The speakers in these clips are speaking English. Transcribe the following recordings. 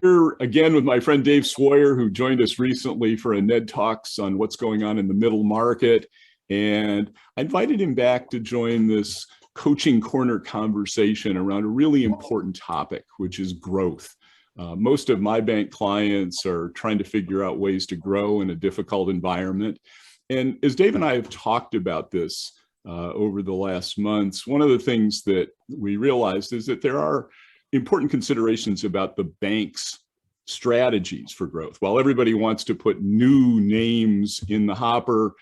here again with my friend Dave Swoyer, who joined us recently for a Ned Talks on what's going on in the middle market. And I invited him back to join this coaching corner conversation around a really important topic, which is growth. Most of my bank clients are trying to figure out ways to grow in a difficult environment. And as Dave and I have talked about this over the last months, one of the things that we realized is that there are important considerations about the bank's strategies for growth. While everybody wants to put new names in the hopper,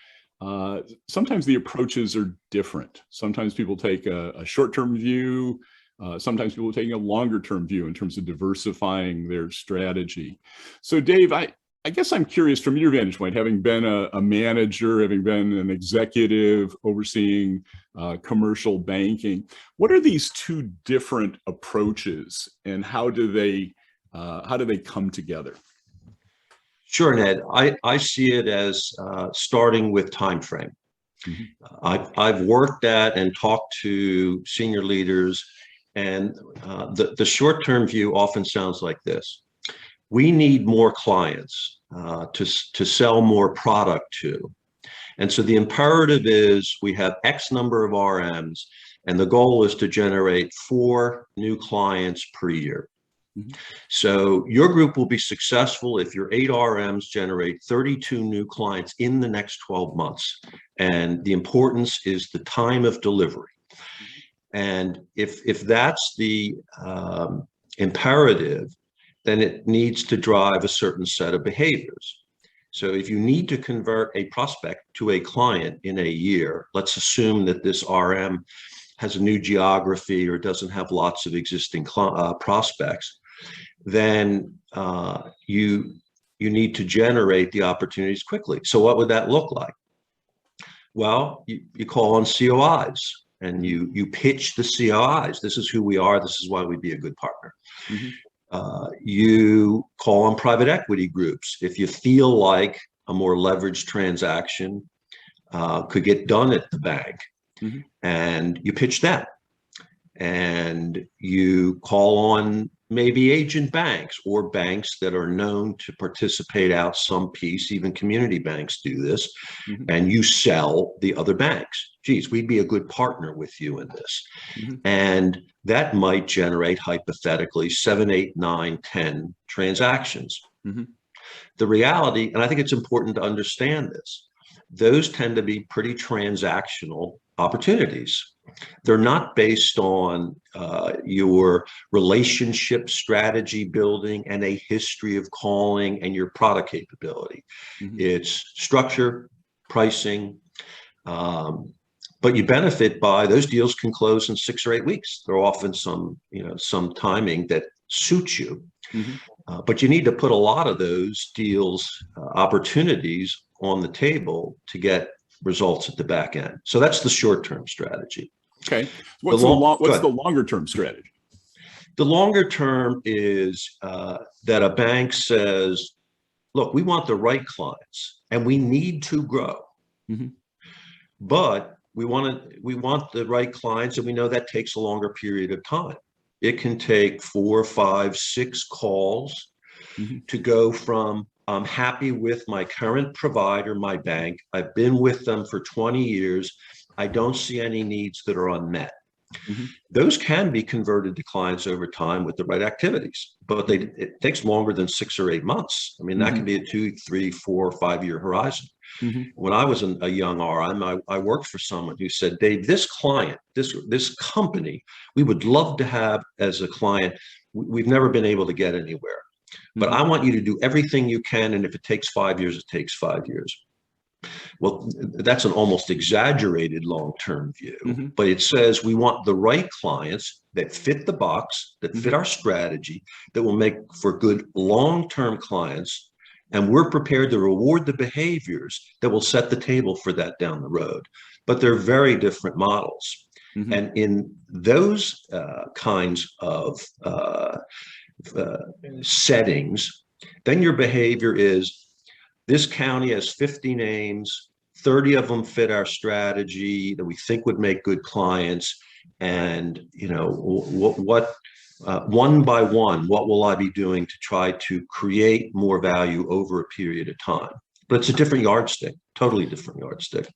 sometimes the approaches are different. Sometimes people take a short-term view. Sometimes people are taking a longer-term view in terms of diversifying their strategy. So Dave, I guess I'm curious from your vantage point, having been a manager, having been an executive overseeing commercial banking, what are these two different approaches and how do they come together? Sure, Ned. I see it as starting with time frame. Mm-hmm. I've worked at and talked to senior leaders, and the short-term view often sounds like this. We need more clients to sell more product to. And so the imperative is we have X number of RMs, and the goal is to generate 4 new clients per year. Mm-hmm. So your group will be successful if your 8 RMs generate 32 new clients in the next 12 months. And the importance is the time of delivery. And if that's the imperative, then it needs to drive a certain set of behaviors. So if you need to convert a prospect to a client in a year, let's assume that this RM has a new geography or doesn't have lots of existing prospects, then you need to generate the opportunities quickly. So what would that look like? Well, you call on COIs and you pitch the COIs. This is who we are. This is why we'd be a good partner. Mm-hmm. You call on private equity groups. If you feel like a more leveraged transaction could get done at the bank, mm-hmm. and you pitch them. And you call on maybe agent banks or banks that are known to participate out some piece. Even community banks do this. Mm-hmm. And you sell the other banks. Geez, we'd be a good partner with you in this. Mm-hmm. And that might generate hypothetically 7, 8, 9, 10 transactions. Mm-hmm. The reality, and I think it's important to understand this, those tend to be pretty transactional opportunities. They're not based on your relationship strategy building and a history of calling and your product capability. Mm-hmm. It's structure, pricing, but you benefit by those deals can close in 6 or 8 weeks. There are often some timing that suits you. Mm-hmm. But you need to put a lot of those deals, opportunities on the table to get results at the back end. So that's the short-term strategy. Okay. What's the longer-term strategy? The longer term is that a bank says, look, we want the right clients and we need to grow. Mm-hmm. But we want the right clients, and we know that takes a longer period of time. It can take 4, 5, 6 calls mm-hmm. to go from I'm happy with my current provider, my bank. I've been with them for 20 years. I don't see any needs that are unmet. Mm-hmm. Those can be converted to clients over time with the right activities, but it takes longer than 6 or 8 months. I mean, that mm-hmm. can be a 2, 3, 4, 5-year horizon. Mm-hmm. When I was a young RM, I worked for someone who said, Dave, this client, this company, we would love to have as a client. We've never been able to get anywhere. But I want you to do everything you can, and if it takes 5 years, it takes 5 years. Well, that's an almost exaggerated long-term view, mm-hmm. but it says we want the right clients that fit the box, that fit our strategy, that will make for good long-term clients, and we're prepared to reward the behaviors that will set the table for that down the road. But they're very different models. Mm-hmm. And in those kinds of settings, then your behavior is, this county has 50 names, 30 of them fit our strategy that we think would make good clients. And what one by one, what will I be doing to try to create more value over a period of time? But it's a different yardstick, totally different yardstick.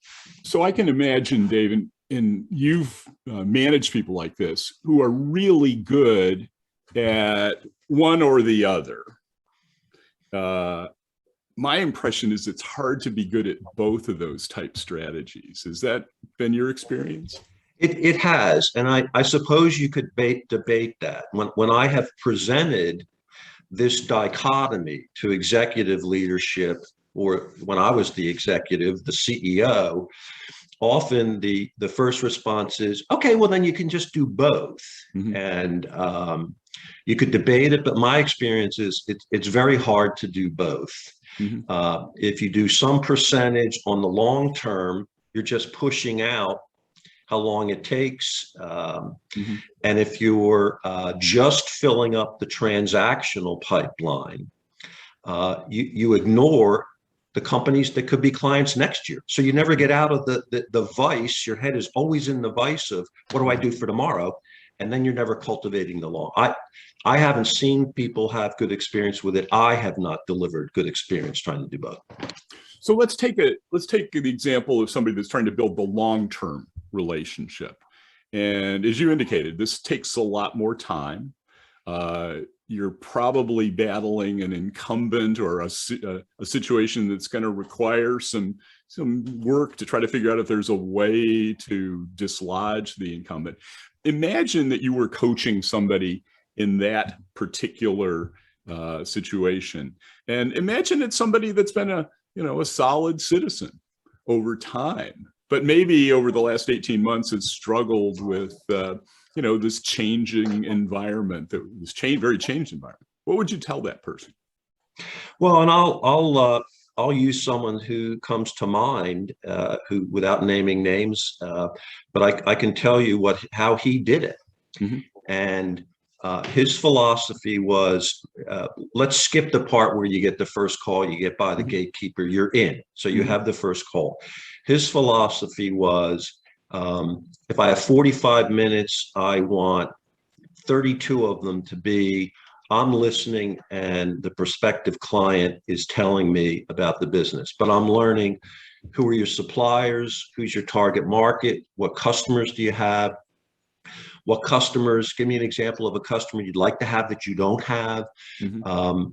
So I can imagine, Dave, and you've managed people like this who are really good at one or the other. My impression is it's hard to be good at both of those type strategies. Has that been your experience? It has, and I suppose you could debate that. When I have presented this dichotomy to executive leadership, or when I was the executive, the CEO, often the first response is, okay, well, then you can just do both. Mm-hmm. And you could debate it, but my experience is it's very hard to do both. Mm-hmm. If you do some percentage on the long term, you're just pushing out how long it takes. Mm-hmm. And if you're just filling up the transactional pipeline, you ignore the companies that could be clients next year. So you never get out of the vice. Your head is always in the vice of what do I do for tomorrow? And then you're never cultivating the long. I haven't seen people have good experience with it. I have not delivered good experience trying to do both. So let's take the example of somebody that's trying to build the long-term relationship. And as you indicated, this takes a lot more time. You're probably battling an incumbent or a situation that's going to require some work to try to figure out if there's a way to dislodge the incumbent. Imagine that you were coaching somebody in that particular situation, and imagine it's somebody that's been a solid citizen over time, but maybe over the last 18 months has struggled with this changing environment, very changed environment. What would you tell that person? Well, and I'll use someone who comes to mind, who, without naming names, but I can tell you how he did it. Mm-hmm. And his philosophy was, let's skip the part where you get the first call, you get by the mm-hmm. gatekeeper, you're in. So you mm-hmm. have the first call. His philosophy was, if I have 45 minutes, I want 32 of them to be, I'm listening and the prospective client is telling me about the business, but I'm learning who are your suppliers, who's your target market, what customers do you have, what customers, give me an example of a customer you'd like to have that you don't have. Mm-hmm.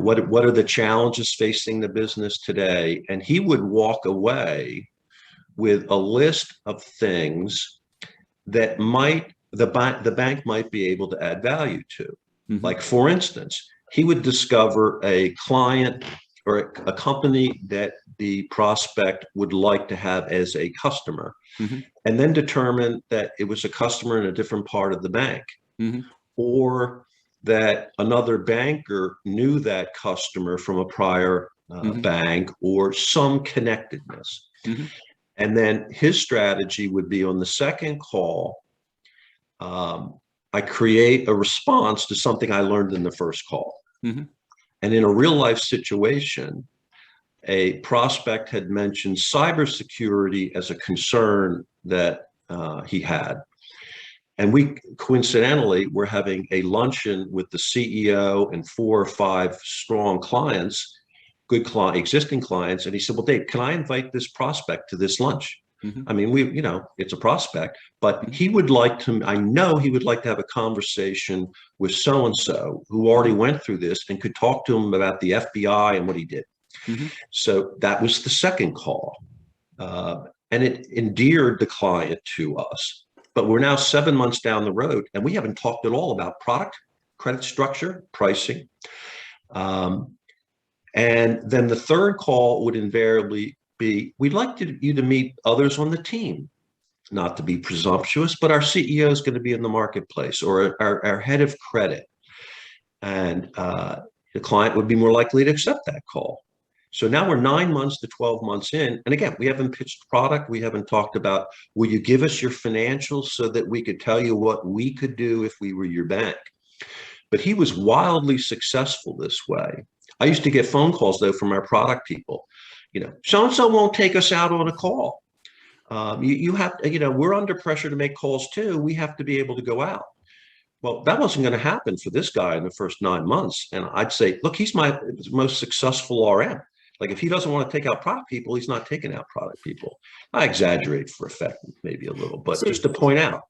What are the challenges facing the business today? And he would walk away with a list of things that the bank might be able to add value to. Mm-hmm. Like, for instance, he would discover a client or a company that the prospect would like to have as a customer, mm-hmm. and then determine that it was a customer in a different part of the bank, mm-hmm. or that another banker knew that customer from a prior mm-hmm. bank or some connectedness. Mm-hmm. And then his strategy would be, on the second call, I create a response to something I learned in the first call. Mm-hmm. And in a real life situation, a prospect had mentioned cybersecurity as a concern that he had. And we coincidentally were having a luncheon with the CEO and 4 or 5 strong clients, good existing clients. And he said, well, Dave, can I invite this prospect to this lunch? Mm-hmm. I mean, it's a prospect, but he would like to, I know he would like to have a conversation with so-and-so who already went through this and could talk to him about the FBI and what he did. Mm-hmm. So that was the second call. And it endeared the client to us. But we're now 7 months down the road, and we haven't talked at all about product, credit structure, pricing. And then the third call would invariably be, we'd like you to meet others on the team, not to be presumptuous, but our CEO is going to be in the marketplace, or our head of credit. And the client would be more likely to accept that call. So now we're 9 months to 12 months in. And again, we haven't pitched product. We haven't talked about, will you give us your financials so that we could tell you what we could do if we were your bank? But he was wildly successful this way. I used to get phone calls, though, from our product people. So-and-so won't take us out on a call. You have, we're under pressure to make calls too. We have to be able to go out. Well, that wasn't going to happen for this guy in the first 9 months. And I'd say, look, he's my most successful RM. Like if he doesn't want to take out product people, he's not taking out product people. I exaggerate for effect, maybe a little, but just to point out.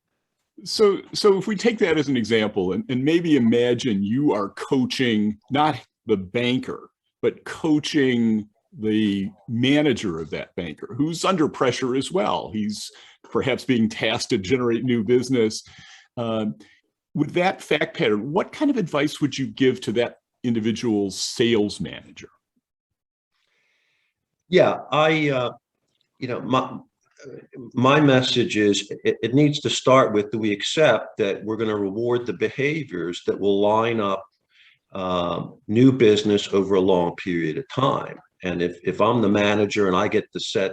So if we take that as an example and maybe imagine you are coaching, not the banker, but coaching the manager of that banker who's under pressure as well. He's perhaps being tasked to generate new business. With that fact pattern, what kind of advice would you give to that individual's sales manager? Yeah, my message is it needs to start with, do we accept that we're going to reward the behaviors that will line up new business over a long period of time? And if I'm the manager and I get to set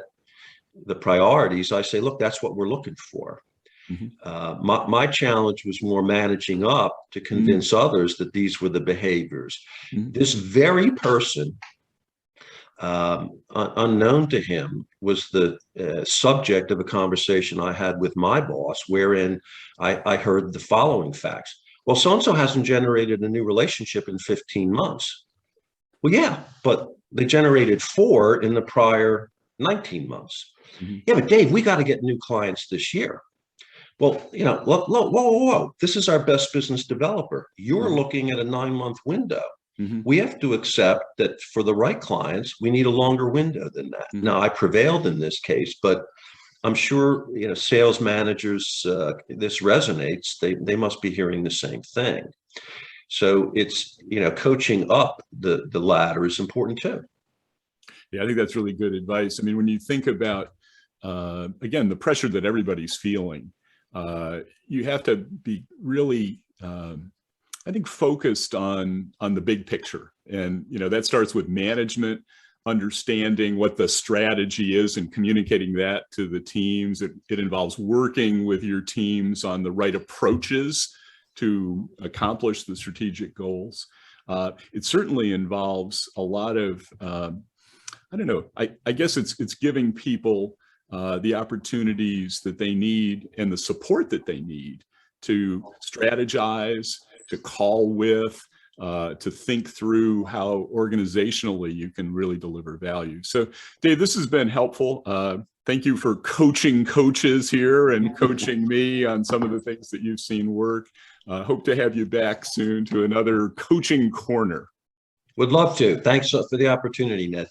the priorities, I say, look, that's what we're looking for. Mm-hmm. My challenge was more managing up to convince others that these were the behaviors. Mm-hmm. This very person, unknown to him, was the subject of a conversation I had with my boss, wherein I heard the following facts. Well, so-and-so hasn't generated a new relationship in 15 months. Well, yeah, but they generated 4 in the prior 19 months. Mm-hmm. Yeah, but Dave, we got to get new clients this year. Well, whoa. This is our best business developer. You're looking at a 9-month window. Mm-hmm. We have to accept that for the right clients, we need a longer window than that. Mm-hmm. Now, I prevailed in this case, but I'm sure, sales managers, this resonates. They must be hearing the same thing. So it's, coaching up the ladder is important too. Yeah, I think that's really good advice. I mean, when you think about, again, the pressure that everybody's feeling, you have to be really, I think, focused on the big picture. And, that starts with management, understanding what the strategy is and communicating that to the teams. It involves working with your teams on the right approaches to accomplish the strategic goals. It certainly involves a lot of, I don't know, I guess it's giving people the opportunities that they need and the support that they need to strategize, to call with, to think through how organizationally you can really deliver value. So Dave, this has been helpful. Thank you for coaching coaches here and coaching me on some of the things that you've seen work. Hope to have you back soon to another coaching corner. Would love to. Thanks for the opportunity, Ned.